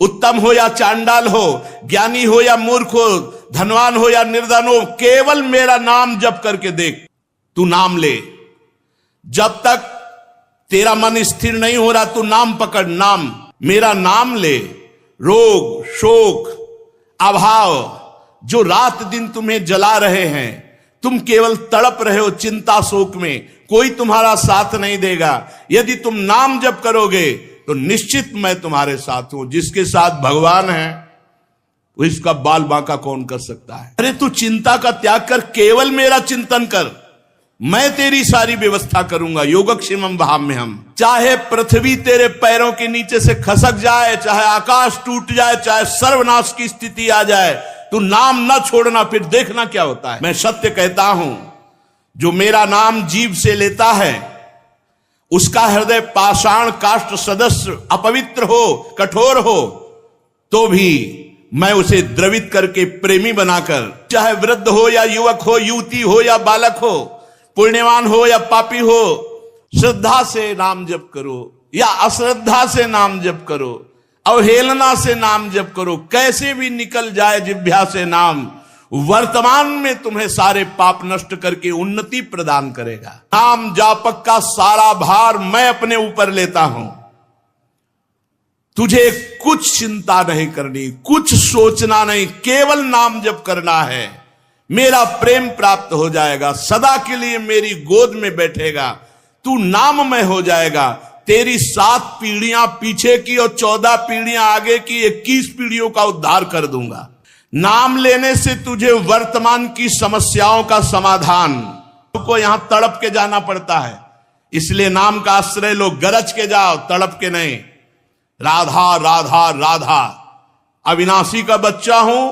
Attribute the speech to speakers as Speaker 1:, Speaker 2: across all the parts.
Speaker 1: उत्तम हो या चांडाल हो, ज्ञानी हो या मूर्ख हो, धनवान हो या निर्धन हो, केवल मेरा नाम जप करके देख। तू नाम ले, जब तक तेरा मन स्थिर नहीं हो रहा तू नाम पकड़, नाम, मेरा नाम ले। रोग, शोक, अभाव जो रात दिन तुम्हें जला रहे हैं, तुम केवल तड़प रहे हो चिंता शोक में, कोई तुम्हारा साथ नहीं देगा। यदि तुम नाम जप करोगे तो निश्चित मैं तुम्हारे साथ हूं। जिसके साथ भगवान है वो इसका बाल बांका कौन कर सकता है। अरे तू चिंता का त्याग कर, केवल मेरा चिंतन कर, मैं तेरी सारी व्यवस्था करूंगा। योगक्षेमम वहाम्यहम्। चाहे पृथ्वी तेरे पैरों के नीचे से खसक जाए, चाहे आकाश टूट जाए, चाहे सर्वनाश की स्थिति आ जाए, तू नाम न छोड़ना, फिर देखना क्या होता है। मैं सत्य कहता हूं, जो मेरा नाम जीभ से लेता है उसका हृदय पाषाण काष्ठ सदस्य अपवित्र हो, कठोर हो, तो भी मैं उसे द्रवित करके प्रेमी बनाकर, चाहे वृद्ध हो या युवक हो, युवती हो या बालक हो, पुण्यवान हो या पापी हो, श्रद्धा से नाम जप करो या अश्रद्धा से नाम जप करो, अवहेलना से नाम जप करो, कैसे भी निकल जाए जिह्वा से नाम, वर्तमान में तुम्हें सारे पाप नष्ट करके उन्नति प्रदान करेगा। नाम जापक का सारा भार मैं अपने ऊपर लेता हूं। तुझे कुछ चिंता नहीं करनी, कुछ सोचना नहीं, केवल नाम जप करना है। मेरा प्रेम प्राप्त हो जाएगा, सदा के लिए मेरी गोद में बैठेगा, तू नाममय हो जाएगा। तेरी 7 पीढ़ियां पीछे की और 14 पीढ़ियां आगे की, 21 पीढ़ियों का उद्धार कर दूंगा। नाम लेने से तुझे वर्तमान की समस्याओं का समाधान, को यहां तड़प के जाना पड़ता है, इसलिए नाम का आश्रय लो। गरज के जाओ, तड़प के नहीं। राधा राधा राधा, अविनाशी का बच्चा हूं,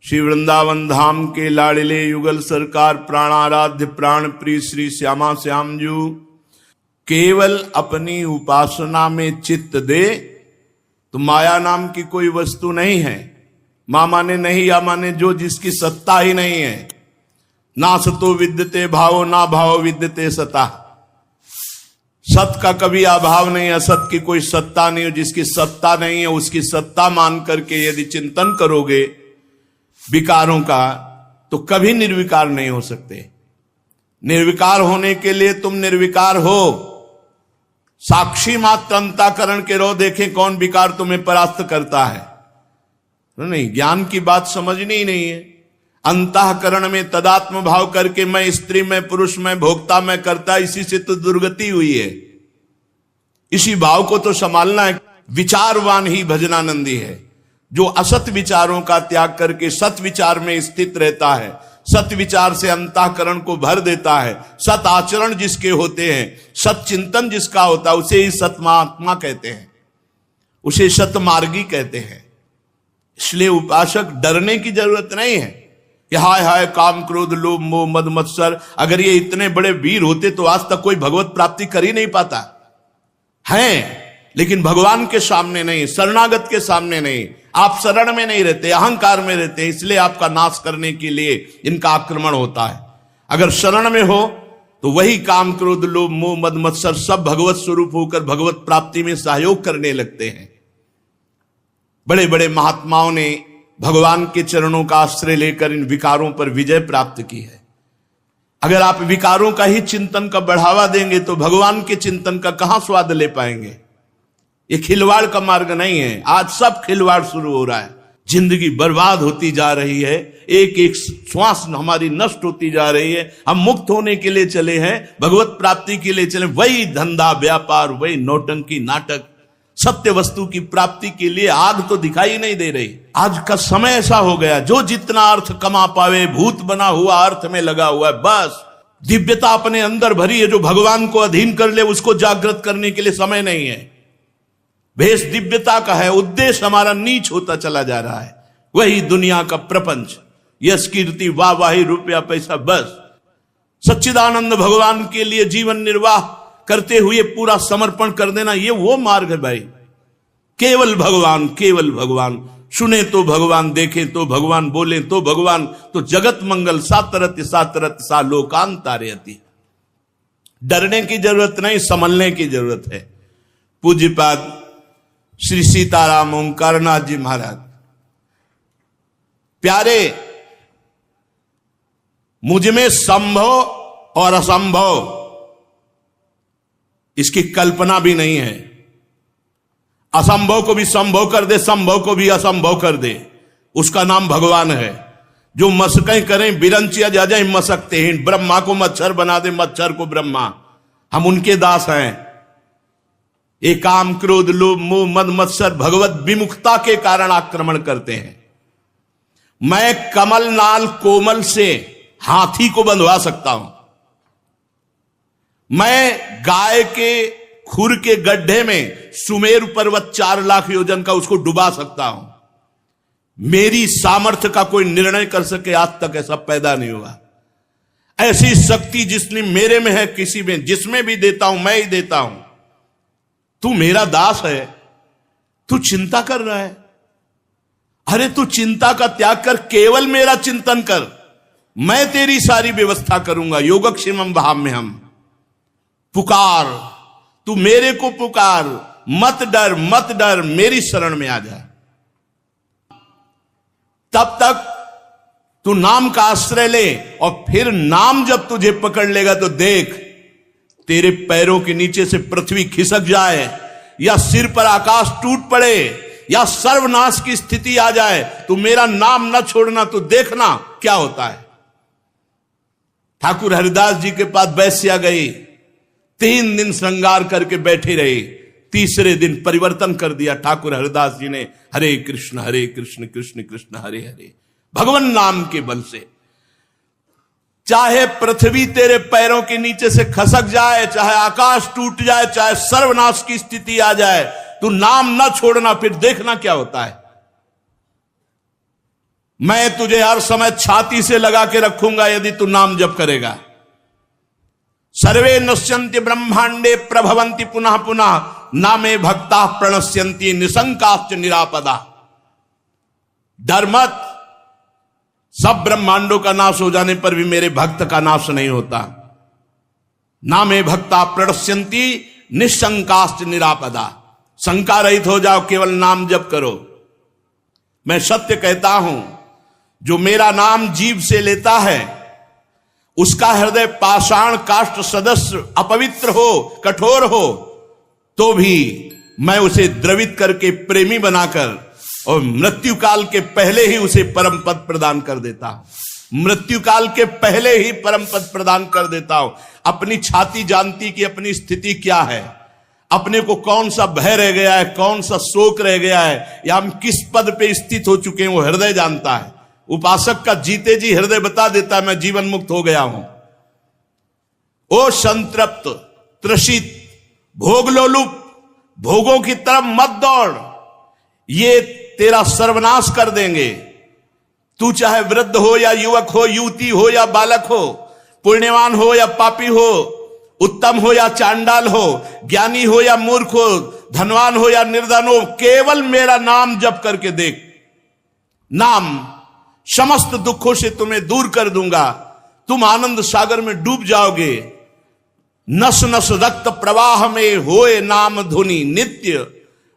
Speaker 1: श्री वृंदावन धाम के लाडले युगल सरकार प्राणाराध्य प्राण प्रिय श्री श्यामा श्याम जू केवल अपनी उपासना में चित्त दे तो माया नाम की कोई वस्तु नहीं है। मां माने नहीं, या माने जो, जिसकी सत्ता ही नहीं है। ना सतो विद्यते भावो, ना भाव विद्यते सता। सत का कभी अभाव नहीं, असत की कोई सत्ता नहीं है। जिसकी सत्ता नहीं है उसकी सत्ता मान करके यदि चिंतन करोगे विकारों का, तो कभी निर्विकार नहीं हो सकते। निर्विकार होने के लिए तुम निर्विकार हो। साक्षी मात्र अंतःकरण के रो, देखें कौन विकार तुम्हें परास्त करता है। नहीं, ज्ञान की बात समझनी ही नहीं है। अंतःकरण में तदात्म भाव करके मैं स्त्री, मैं पुरुष, मैं भोक्ता, मैं करता, इसी से तो दुर्गति हुई है। इसी भाव को तो संभालना है। विचारवान ही भजनानंदी है, जो असत विचारों का त्याग करके सत विचार में स्थित रहता है, सत विचार से अंतःकरण को भर देता है। सत आचरण जिसके होते हैं, सत चिंतन जिसका होता है, उसे ही सतमात्मा कहते हैं, उसे सतमार्गी कहते हैं। इसलिए उपासक डरने की जरूरत नहीं है कि हाय हाय काम क्रोध लोभ मोह मद मत्सर, अगर ये इतने बड़े वीर होते तो आज तक कोई भगवत प्राप्ति कर ही नहीं पाता है। लेकिन भगवान के सामने नहीं, शरणागत के सामने नहीं, आप शरण में नहीं रहते, अहंकार में रहते हैं, इसलिए आपका नाश करने के लिए इनका आक्रमण होता है। अगर शरण में हो तो वही काम क्रोध लोभ मोह मद मत्सर सब भगवत स्वरूप होकर भगवत प्राप्ति में सहयोग करने लगते हैं। बड़े बड़े महात्माओं ने भगवान के चरणों का आश्रय लेकर इन विकारों पर विजय प्राप्त की है। अगर आप विकारों का ही चिंतन का बढ़ावा देंगे तो भगवान के चिंतन का कहां स्वाद ले पाएंगे। ये खिलवाड़ का मार्ग नहीं है। आज सब खिलवाड़ शुरू हो रहा है, जिंदगी बर्बाद होती जा रही है, एक एक श्वास हमारी नष्ट होती जा रही है। हम मुक्त होने के लिए चले हैं, भगवत प्राप्ति के लिए चले, वही धंधा व्यापार, वही नौटंकी नाटक, सत्य वस्तु की प्राप्ति के लिए आग तो दिखाई नहीं दे रही। आज का समय ऐसा हो गया, जो जितना अर्थ कमा पावे भूत बना हुआ अर्थ में लगा हुआ है। बस दिव्यता अपने अंदर भरी है, जो भगवान को अधीन कर ले उसको जागृत करने के लिए समय नहीं है। भेष दिव्यता का है, उद्देश्य हमारा नीच होता चला जा रहा है। वही दुनिया का प्रपंच, यश कीर्ति वाह वाही रुपया पैसा, बस सच्चिदानंद भगवान के लिए जीवन निर्वाह करते हुए पूरा समर्पण कर देना, ये वो मार्ग है भाई। केवल भगवान, केवल भगवान, सुने तो भगवान, देखे तो भगवान, बोले तो भगवान, तो जगत मंगल सातरत सातरत सा लोकांतारयति। डरने की जरूरत नहीं, संभलने की जरूरत है। पूज्यपाद श्री सीताराम ओंकारनाथ जी महाराज। प्यारे, मुझमें संभव और असंभव इसकी कल्पना भी नहीं है। असंभव को भी संभव कर दे, संभव को भी असंभव कर दे, उसका नाम भगवान है। जो मशकें करें बिरंचिया जा जाए मशकते हैं, ब्रह्मा को मच्छर बना दे, मच्छर को ब्रह्मा, हम उनके दास हैं। ये काम क्रोध लोभ मोह मद मत्सर भगवत विमुखता के कारण आक्रमण करते हैं। मैं कमल नाल कोमल से हाथी को बंधवा सकता हूं, मैं गाय के खुर के गड्ढे में सुमेरु पर्वत 4 लाख योजन का उसको डुबा सकता हूं। मेरी सामर्थ्य का कोई निर्णय कर सके आज तक ऐसा पैदा नहीं हुआ। ऐसी शक्ति जिसने मेरे में है, किसी में जिसमें भी देता हूं मैं ही देता हूं। तू मेरा दास है, तू चिंता कर रहा है। अरे तू चिंता का त्याग कर, केवल मेरा चिंतन कर, मैं तेरी सारी व्यवस्था करूंगा। योगक्षेमम वहाम्यहम्। पुकार, तू मेरे को पुकार, मत डर मत डर, मेरी शरण में आ जा। तब तक तू नाम का आश्रय ले, और फिर नाम जब तुझे पकड़ लेगा तो देख, तेरे पैरों के नीचे से पृथ्वी खिसक जाए, या सिर पर आकाश टूट पड़े, या सर्वनाश की स्थिति आ जाए, तू मेरा नाम न छोड़ना, तो देखना क्या होता है। ठाकुर हरिदास जी के पास वैश्या गई, 3 दिन श्रृंगार करके बैठी रही, तीसरे दिन परिवर्तन कर दिया ठाकुर हरिदास जी ने। हरे कृष्ण कृष्ण कृष्ण हरे हरे, भगवान नाम के बल से। चाहे पृथ्वी तेरे पैरों के नीचे से खसक जाए, चाहे आकाश टूट जाए, चाहे सर्वनाश की स्थिति आ जाए, तू नाम न छोड़ना, फिर देखना क्या होता है। मैं तुझे हर समय छाती से लगा के रखूंगा यदि तू नाम जप करेगा। सर्वे नश्यन्ति ब्रह्मांडे प्रभवन्ति पुनः पुनः, नामे भक्ता प्रणश्यन्ति निशंकाश्च निरापदा। डर मत, सब ब्रह्मांडों का नाश हो जाने पर भी मेरे भक्त का नाश नहीं होता। नामे भक्ता प्रणश्यन्ति निशंकाश्च निरापदा। शंका रहित हो जाओ, केवल नाम जप करो। मैं सत्य कहता हूं, जो मेरा नाम जीभ से लेता है उसका हृदय पाषाण काष्ठ सदस्य अपवित्र हो, कठोर हो, तो भी मैं उसे द्रवित करके प्रेमी बनाकर और मृत्यु काल के पहले ही उसे परम पद प्रदान कर देता हूं। मृत्यु काल के पहले ही परम पद प्रदान कर देता हूं। अपनी छाती जानती कि अपनी स्थिति क्या है, अपने को कौन सा भय रह गया है, कौन सा शोक रह गया है, या हम किस पद पे स्थित हो चुके हैं, वो हृदय जानता है। उपासक का जीते जी हृदय बता देता है, मैं जीवन मुक्त हो गया हूं। ओ संतृप्त त्रसित भोगलोलुप, भोगों की तरफ मत दौड़, ये तेरा सर्वनाश कर देंगे। तू चाहे वृद्ध हो या युवक हो, युवती हो या बालक हो, पुण्यवान हो या पापी हो, उत्तम हो या चांडाल हो, ज्ञानी हो या मूर्ख हो, धनवान हो या निर्धन हो, केवल मेरा नाम जप करके देख। नाम समस्त दुखों से तुम्हें दूर कर दूंगा, तुम आनंद सागर में डूब जाओगे। नस नस रक्त प्रवाह में होए नाम धुनि नित्य,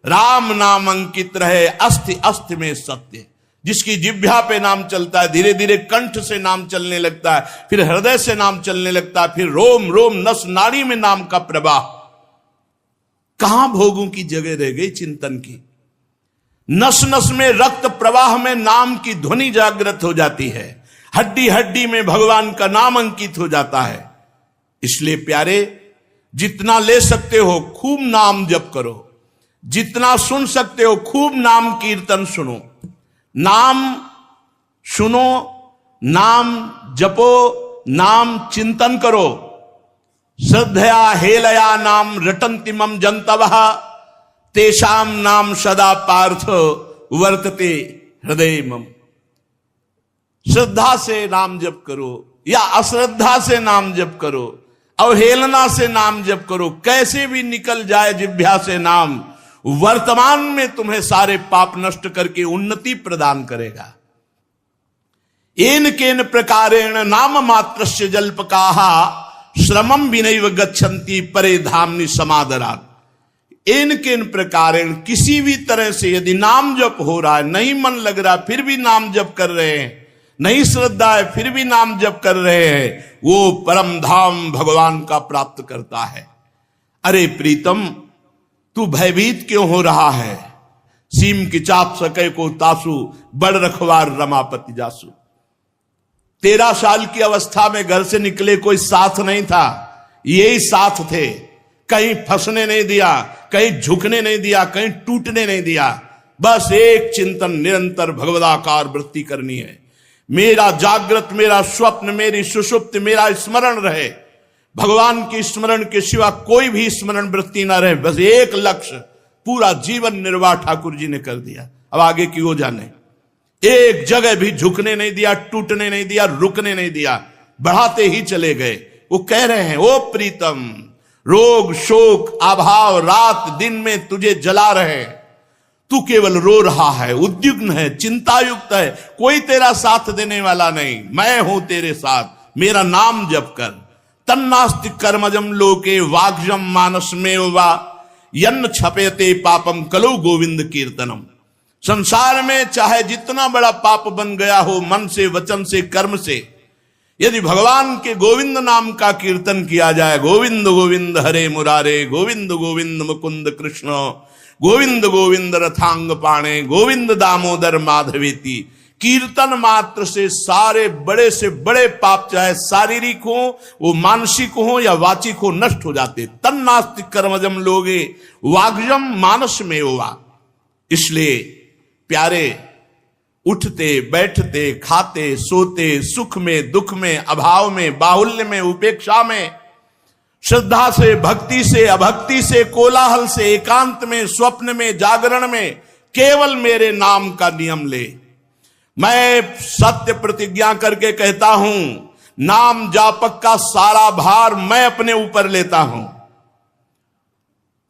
Speaker 1: राम नाम अंकित रहे अस्ति अस्ति में सत्य। जिसकी जिह्वा पे नाम चलता है, धीरे धीरे कंठ से नाम चलने लगता है, फिर हृदय से नाम चलने लगता है, फिर रोम रोम नस नाड़ी में नाम का प्रवाह। कहां भोगों की जगह रह गई चिंतन की। नस नस में रक्त प्रवाह में नाम की ध्वनि जागृत हो जाती है, हड्डी हड्डी में भगवान का नाम अंकित हो जाता है। इसलिए प्यारे, जितना ले सकते हो खूब नाम जप करो, जितना सुन सकते हो खूब नाम कीर्तन सुनो। नाम सुनो, नाम जपो, नाम चिंतन करो। श्रद्धया हेलया नाम रटन्ति मम जंतवः, तेषाम नाम सदा पार्थ वर्तते हृदय मम। श्रद्धा से नाम जप करो या अश्रद्धा से नाम जप करो, अवहेलना से नाम जप करो, कैसे भी निकल जाए जिह्वा से नाम, वर्तमान में तुम्हें सारे पाप नष्ट करके उन्नति प्रदान करेगा। एन केन प्रकारेण नाम मात्रस्य जल्पकाः श्रमं विनैव गच्छन्ति परे धामनि समादरात्। इनके इन प्रकारेण किसी भी तरह से यदि नाम जप हो रहा है, नहीं मन लग रहा फिर भी नाम जप कर रहे हैं, नहीं श्रद्धा है फिर भी नाम जप कर रहे हैं, वो परम धाम भगवान का प्राप्त करता है। अरे प्रीतम, तू भयभीत क्यों हो रहा है? सीम की चाप सके को तासु, बड़ रखवार रमापति जासु। 13 साल की अवस्था में घर से निकले, कोई साथ नहीं था, यही साथ थे। कहीं फंसने नहीं दिया, कहीं झुकने नहीं दिया, कहीं टूटने नहीं दिया। बस एक चिंतन, निरंतर भगवदाकार वृत्ति करनी है। मेरा जागृत, मेरा स्वप्न, मेरी सुषुप्त, मेरा स्मरण रहे। भगवान के स्मरण के सिवा कोई भी स्मरण वृत्ति ना रहे। बस एक लक्ष्य, पूरा जीवन निर्वाह ठाकुर जी ने कर दिया। अब आगे की वो जाने। एक जगह भी झुकने नहीं दिया, टूटने नहीं दिया, रुकने नहीं दिया, बढ़ाते ही चले गए। वो कह रहे हैं, ओ प्रीतम, रोग शोक अभाव रात दिन में तुझे जला रहे, तू केवल रो रहा है, उद्विग्न है, चिंतायुक्त है, कोई तेरा साथ देने वाला नहीं। मैं हूं तेरे साथ, मेरा नाम जप कर। तन्नास्ति कर्मजम लोके वाग्जम मानस में वा यन्न छपेते पापम कलो गोविंद कीर्तनम। संसार में चाहे जितना बड़ा पाप बन गया हो, मन से, वचन से, कर्म से, यदि भगवान के गोविंद नाम का कीर्तन किया जाए, गोविंद गोविंद हरे मुरारे, गोविंद गोविंद मुकुंद कृष्ण, गोविंद गोविंद रथांग पाणे, गोविंद दामोदर माधवेती, कीर्तन मात्र से सारे बड़े से बड़े पाप, चाहे शारीरिक हो, वो मानसिक हो या वाचिक हो, नष्ट हो जाते। तन्नास्ति कर्मजम लोगे वाग्जम मानस में हुआ। इसलिए प्यारे, उठते बैठते खाते सोते, सुख में दुख में, अभाव में बाहुल्य में, उपेक्षा में, श्रद्धा से भक्ति से अभक्ति से, कोलाहल से एकांत में, स्वप्न में जागरण में, केवल मेरे नाम का नियम ले। मैं सत्य प्रतिज्ञा करके कहता हूं, नाम जापक का सारा भार मैं अपने ऊपर लेता हूं।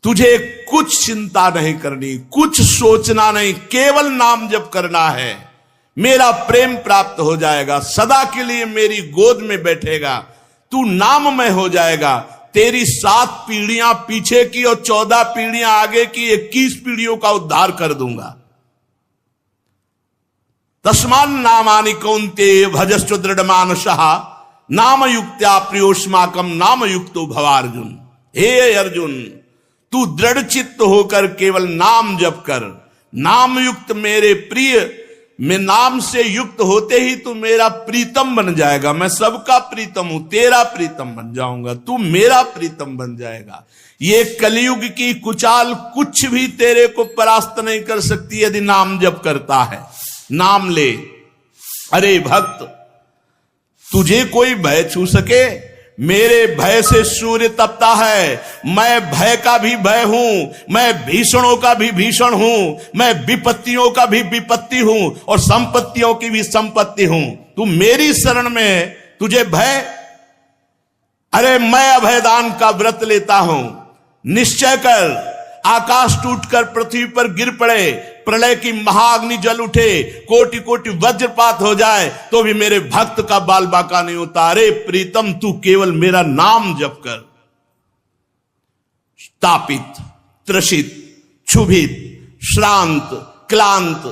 Speaker 1: तुझे कुछ चिंता नहीं करनी, कुछ सोचना नहीं, केवल नाम जप करना है। मेरा प्रेम प्राप्त हो जाएगा, सदा के लिए मेरी गोद में बैठेगा, तू नाममय हो जाएगा। तेरी 7 पीढ़ियां पीछे की और 14 पीढ़ियां आगे की, 21 पीढ़ियों का उद्धार कर दूंगा। तस्मान नामानि कौन्तेय भजस्व दृढ़ मानसः नाम युक्त्या प्रियोष्माकम नाम युक्तो भवार्जुन। हे अर्जुन, तू दृढ़ चित्त होकर केवल नाम जप कर। नाम युक्त मेरे प्रिय, मैं नाम से युक्त होते ही तू मेरा प्रीतम बन जाएगा। मैं सबका प्रीतम हूं, तेरा प्रीतम बन जाऊंगा, तू मेरा प्रीतम बन जाएगा। ये कलयुग की कुचाल कुछ भी तेरे को परास्त नहीं कर सकती यदि नाम जप करता है। नाम ले। अरे भक्त, तुझे कोई भय छू सके? मेरे भय से सूर्य तपता है। मैं भय का भी भय हूं, मैं भीषणों का भी भीषण हूं, मैं विपत्तियों का भी विपत्ति हूं और संपत्तियों की भी संपत्ति हूं। तू मेरी शरण में, तुझे भय? अरे मैं अभयदान का व्रत लेता हूं। निश्चय कर, आकाश टूटकर पृथ्वी पर गिर पड़े, प्रलय की महाअग्नि जल उठे, कोटि कोटि वज्रपात हो जाए, तो भी मेरे भक्त का बाल बाका नहीं होता। अरे प्रीतम, तू केवल मेरा नाम जप कर। तापित, त्रसित, क्षुभित, श्रांत, क्लांत,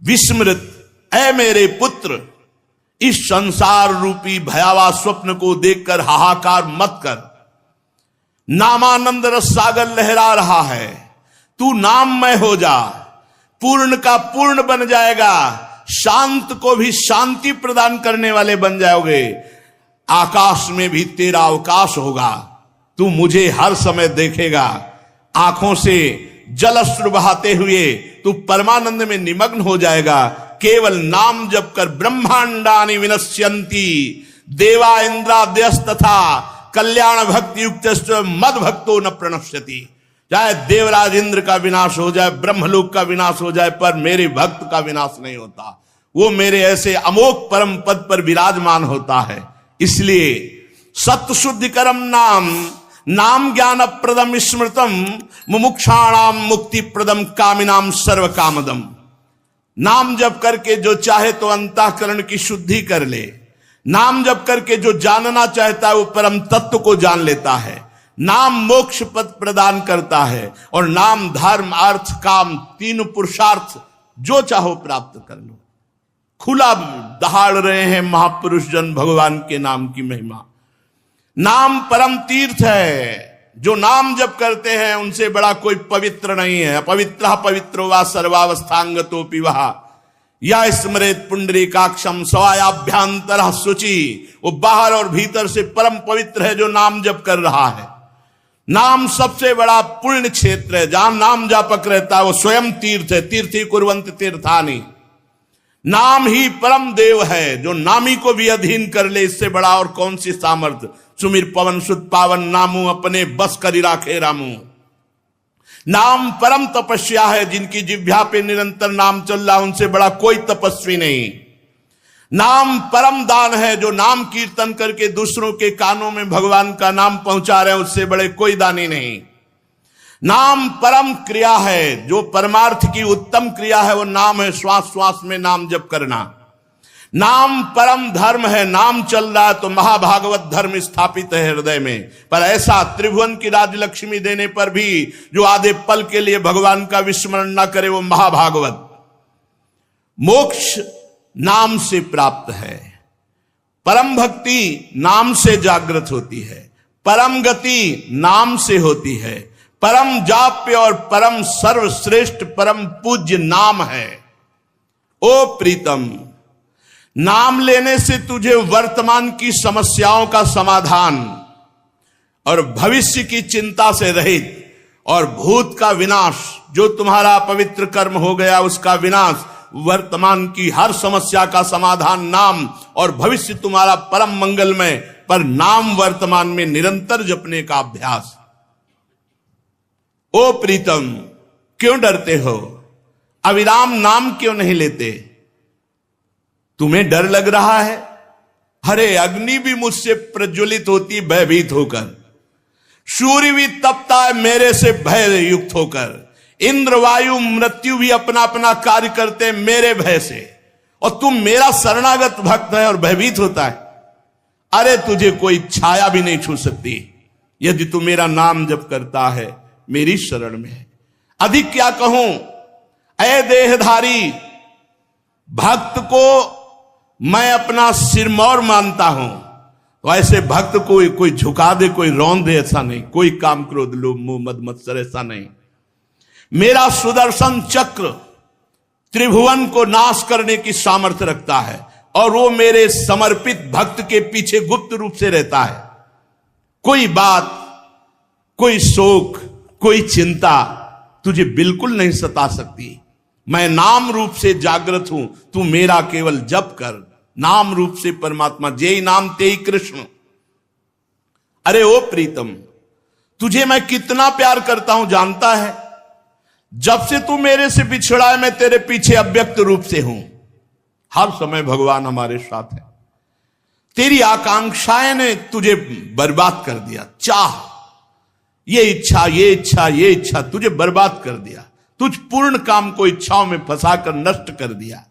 Speaker 1: विस्मृत, ऐ मेरे पुत्र, इस संसार रूपी भयावह स्वप्न को देखकर हाहाकार मत कर। नामानंद रस सागर लहरा रहा है, तू नाममय हो जा, पूर्ण का पूर्ण बन जाएगा, शांत को भी शांति प्रदान करने वाले बन जाओगे। आकाश में भी तेरा अवकाश होगा, तू मुझे हर समय देखेगा। आंखों से जलश्रु बहाते हुए तू परमानंद में निमग्न हो जाएगा। केवल नाम जप कर। ब्रह्मांडानि विनश्यन्ति देवा इंद्रादयस्तथा कल्याण भक्ति युक्त मद भक्तो न प्रणश्यति। चाहे देवराज इंद्र का विनाश हो जाए, ब्रह्मलोक का विनाश हो जाए, पर मेरे भक्त का विनाश नहीं होता। वो मेरे ऐसे अमोघ परम पद पर विराजमान होता है। इसलिए सत्य शुद्धिकरम नाम, नाम ज्ञान प्रदम स्मृतम, मुमुक्षाणाम मुक्ति प्रदम कामिनाम सर्व कामदम। नाम जप करके जो चाहे तो अंतःकरण की शुद्धि कर ले। नाम जप करके जो जानना चाहता है वो परम तत्व को जान लेता है। नाम मोक्ष पद प्रदान करता है, और नाम धर्म अर्थ काम तीन पुरुषार्थ जो चाहो प्राप्त कर लो। खुला दहाड़ रहे हैं महापुरुष जन भगवान के नाम की महिमा। नाम परम तीर्थ है, जो नाम जप करते हैं उनसे बड़ा कोई पवित्र नहीं है। अपवित्र पवित्रो वा सर्वावस्थांगतोपि वहा या स्मरेत पुंडरीकाक्षम स्वायाभ्यांतर शुचि। वो बाहर और भीतर से परम पवित्र है जो नाम जप कर रहा है। नाम सबसे बड़ा पुण्य क्षेत्र है, जहां नाम जापक रहता है वो स्वयं तीर्थ है। तीर्थी कुर्वन्त तीर्थानि। नाम ही परम देव है, जो नामी को भी अधीन कर ले, इससे बड़ा और कौन सी सामर्थ्य। सुमिर पवन सुत पावन नामू अपने बस करी राखे रामू। नाम परम तपस्या है, जिनकी जिह्वा पे निरंतर नाम चल रहा उनसे बड़ा कोई तपस्वी नहीं। नाम परम दान है, जो नाम कीर्तन करके दूसरों के कानों में भगवान का नाम पहुंचा रहे हैं उससे बड़े कोई दानी नहीं। नाम परम क्रिया है, जो परमार्थ की उत्तम क्रिया है वो नाम है। श्वास श्वास में नाम जप करना। नाम परम धर्म है, नाम चल रहा है तो महाभागवत धर्म स्थापित है हृदय में। पर ऐसा त्रिभुवन की राजलक्ष्मी देने पर भी जो आधे पल के लिए भगवान का विस्मरण ना करे वो महाभागवत। मोक्ष नाम से प्राप्त है, परम भक्ति नाम से जागृत होती है, परम गति नाम से होती है, परम जाप्य और परम सर्वश्रेष्ठ परम पूज्य नाम है। ओ प्रीतम, नाम लेने से तुझे वर्तमान की समस्याओं का समाधान और भविष्य की चिंता से रहित और भूत का विनाश, जो तुम्हारा पवित्र कर्म हो गया उसका विनाश, वर्तमान की हर समस्या का समाधान नाम, और भविष्य तुम्हारा परम मंगलमय। पर नाम वर्तमान में निरंतर जपने का अभ्यास। ओ प्रीतम, क्यों डरते हो? अविराम नाम क्यों नहीं लेते? तुम्हें डर लग रहा है? अरे अग्नि भी मुझसे प्रज्वलित होती भयभीत होकर, सूर्य भी तपता है मेरे से भय युक्त होकर, इंद्र वायु मृत्यु भी अपना अपना कार्य करते मेरे भय से, और तुम मेरा शरणागत भक्त है और भयभीत होता है। अरे तुझे कोई छाया भी नहीं छू सकती यदि तू मेरा नाम जप करता है, मेरी शरण में है। अधिक क्या कहूं, ऐ देहधारी, भक्त को मैं अपना सिरमौर मानता हूं, तो ऐसे भक्त को कोई झुका दे, कोई रौंद दे, ऐसा नहीं। कोई काम क्रोध लोभ मोह मद मत्सर, ऐसा नहीं। मेरा सुदर्शन चक्र त्रिभुवन को नाश करने की सामर्थ्य रखता है, और वो मेरे समर्पित भक्त के पीछे गुप्त रूप से रहता है। कोई बात, कोई शोक, कोई चिंता तुझे बिल्कुल नहीं सता सकती। मैं नाम रूप से जागृत हूं, तू मेरा केवल जप कर। नाम रूप से परमात्मा, जेई नाम तेई कृष्ण। अरे ओ प्रीतम, तुझे मैं कितना प्यार करता हूं जानता है? जब से तू मेरे से बिछड़ा है मैं तेरे पीछे अव्यक्त रूप से हूं। हर समय भगवान हमारे साथ है। तेरी आकांक्षाएं ने तुझे बर्बाद कर दिया। चाह, ये इच्छा, ये इच्छा, ये इच्छा तुझे बर्बाद कर दिया। तुझ पूर्ण काम को इच्छाओं में फंसाकर नष्ट कर दिया।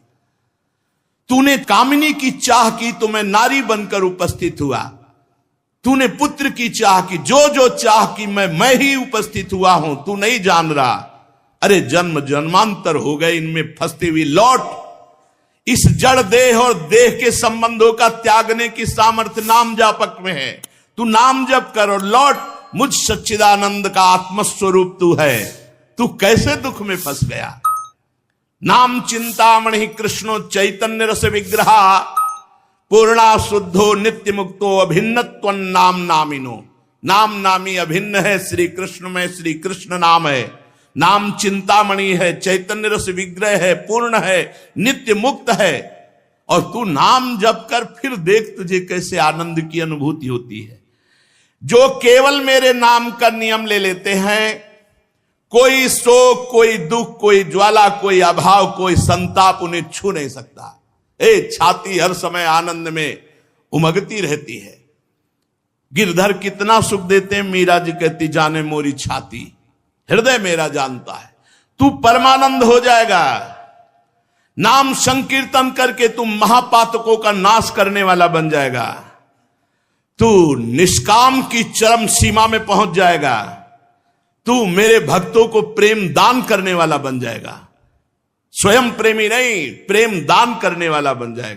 Speaker 1: तूने कामिनी की चाह की तो मैं नारी बनकर उपस्थित हुआ। तूने पुत्र की चाह की, जो जो चाह की मैं ही उपस्थित हुआ हूं, तू नहीं जान रहा। अरे जन्म जन्मांतर हो गए इनमें फंसती हुई। लौट, इस जड़ देह और देह के संबंधों का त्यागने की सामर्थ्य नाम जापक में है। तू नाम जप कर और लौट। मुझ सच्चिदानंद का आत्मस्वरूप तू है। तू कैसे दुख में फंस गया? नाम चिंतामणि कृष्णो चैतन्य रस विग्रहा, पूर्णा शुद्धो नित्य मुक्तो अभिन्नत्व नाम नामिनो। नाम नामी अभिन्न है श्री कृष्ण में, श्री कृष्ण नाम है। नाम चिंतामणि है, चैतन्य रस विग्रह है, पूर्ण है, नित्य मुक्त है। और तू नाम जप कर, फिर देख तुझे कैसे आनंद की अनुभूति होती है। जो केवल मेरे नाम का नियम ले लेते हैं, कोई शोक, कोई दुख, कोई ज्वाला, कोई अभाव, कोई संताप उन्हें छू नहीं सकता। छाती हर समय आनंद में उमगती रहती है। गिरधर कितना सुख देते हैं, मीरा जी कहती जाने मोरी छाती, हृदय मेरा जानता है। तू परमानंद हो जाएगा। नाम संकीर्तन करके तू महापातकों का नाश करने वाला बन जाएगा। तू निष्काम की चरम सीमा में पहुंच जाएगा। तू मेरे भक्तों को प्रेम दान करने वाला बन जाएगा। स्वयं प्रेमी नहीं, प्रेम दान करने वाला बन जाएगा।